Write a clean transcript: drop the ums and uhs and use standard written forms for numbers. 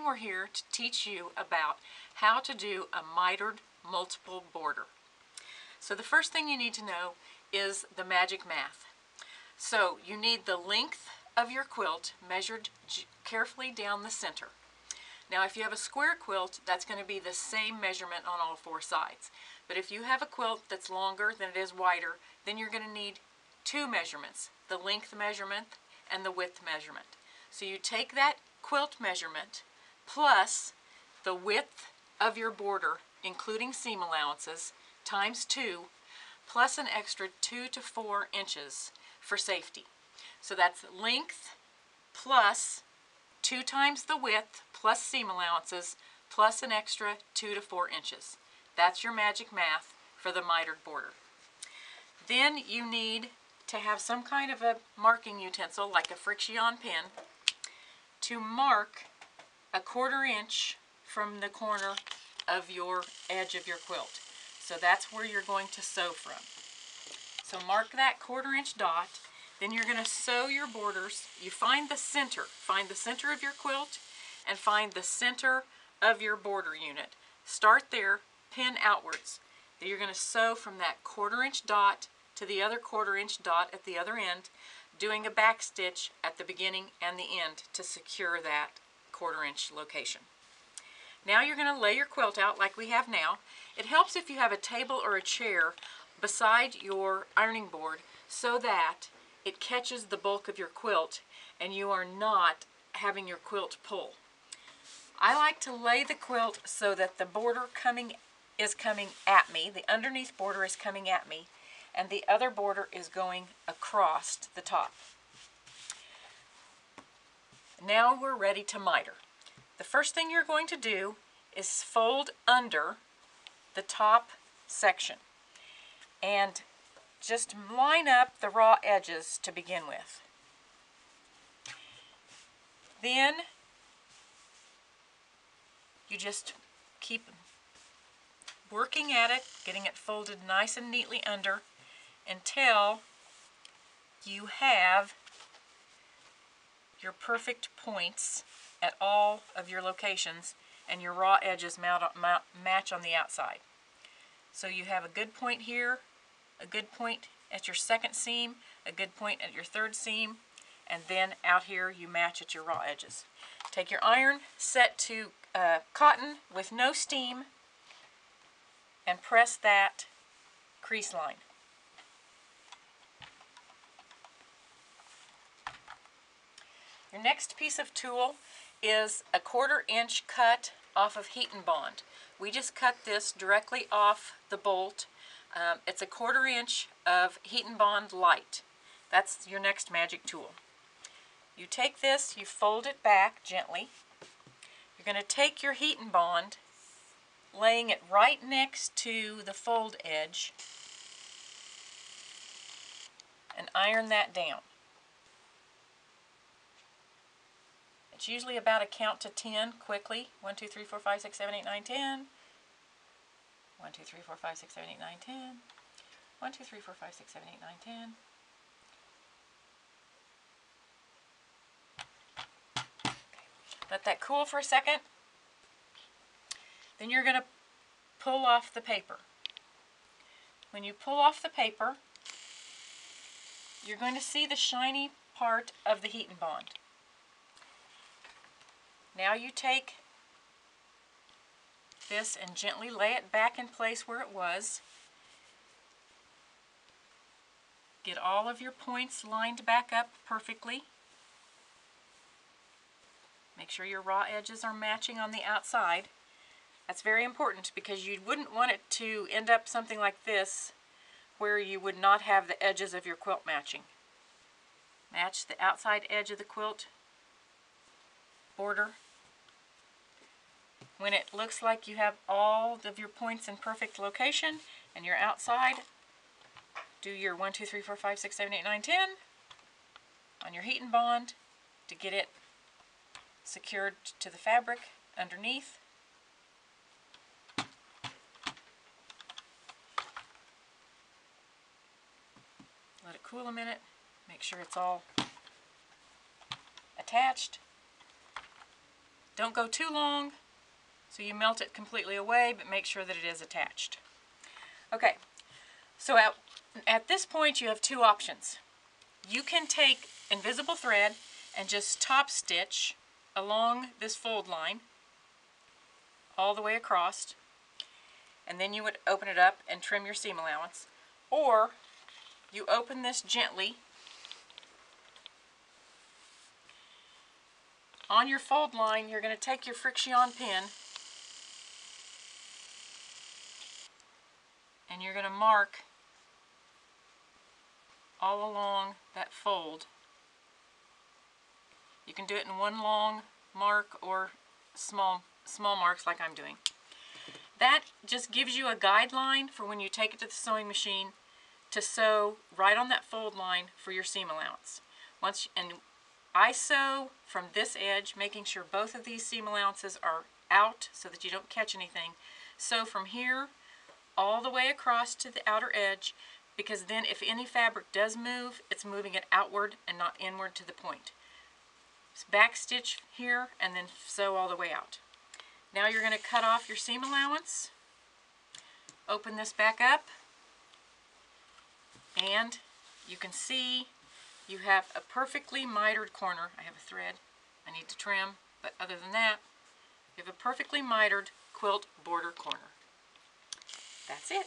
We're here to teach you about how to do a mitered multiple border. So the first thing you need to know is the magic math. So you need the length of your quilt measured carefully down the center. Now if you have a square quilt, that's going to be the same measurement on all four sides. But if you have a quilt that's longer than it is wider, then you're going to need two measurements, the length measurement and the width measurement. So you take that quilt measurement plus the width of your border, including seam allowances, times 2, plus an extra 2 to 4 inches for safety. So that's length plus 2 times the width plus seam allowances plus an extra 2 to 4 inches. That's your magic math for the mitered border. Then you need to have some kind of a marking utensil like a friction pen to mark a 1/4 inch from the corner of your edge of your quilt. So that's where you're going to sew from. So mark that 1/4 inch dot. Then you're going to sew your borders. You find the center of your quilt and find the center of your border unit. Start there, pin outwards. Then you're going to sew from that 1/4 inch dot to the other 1/4 inch dot at the other end, doing a back stitch at the beginning and the end to secure that 1/4 inch location. Now you're going to lay your quilt out like we have now. It helps if you have a table or a chair beside your ironing board so that it catches the bulk of your quilt and you are not having your quilt pull. I like to lay the quilt so that the border is coming at me, the underneath border is coming at me, and the other border is going across the top. Now we're ready to miter. The first thing you're going to do is fold under the top section and just line up the raw edges to begin with. Then you just keep working at it, getting it folded nice and neatly under until you have your perfect points at all of your locations and your raw edges match on the outside. So you have a good point here, a good point at your second seam, a good point at your third seam, and then out here you match at your raw edges. Take your iron set to cotton with no steam and press that crease line. Your next piece of tool is a 1/4 inch cut off of heat and bond. We just cut this directly off the bolt. It's a 1/4 inch of heat and bond Lite. That's your next magic tool. You take this, you fold it back gently. You're going to take your heat and bond, laying it right next to the fold edge, and iron that down. It's usually about a count to 10 quickly. 1, 2, 3, 4, 5, 6, 7, 8, 9, 10. 1, 2, 3, 4, 5, 6, 7, 8, 9, 10. 1, 2, 3, 4, 5, 6, 7, 8, 9, 10. Okay. Let that cool for a second. Then you're going to pull off the paper. When you pull off the paper, you're going to see the shiny part of the heat and bond. Now you take this and gently lay it back in place where it was. Get all of your points lined back up perfectly. Make sure your raw edges are matching on the outside. That's very important because you wouldn't want it to end up something like this where you would not have the edges of your quilt matching. Match the outside edge of the quilt border. When it looks like you have all of your points in perfect location and you're outside, do your 1, 2, 3, 4, 5, 6, 7, 8, 9, 10 on your heat and bond to get it secured to the fabric underneath. Let it cool a minute. Make sure it's all attached. Don't go too long so you melt it completely away, but make sure that it is attached. Okay, so at this point you have two options. You can take invisible thread and just top stitch along this fold line all the way across, and then you would open it up and trim your seam allowance. Or you open this gently on your fold line. You're going to take your friction pin and you're going to mark all along that fold. You can do it in one long mark or small marks like I'm doing. That just gives you a guideline for when you take it to the sewing machine to sew right on that fold line for your seam allowance. And I sew from this edge, making sure both of these seam allowances are out so that you don't catch anything. Sew from here all the way across to the outer edge, because then if any fabric does move, it's moving it outward and not inward to the point. Back stitch here and then sew all the way out. Now you're going to cut off your seam allowance, open this back up, and you can see you have a perfectly mitered corner. I have a thread I need to trim, but other than that, you have a perfectly mitered quilt border corner. That's it.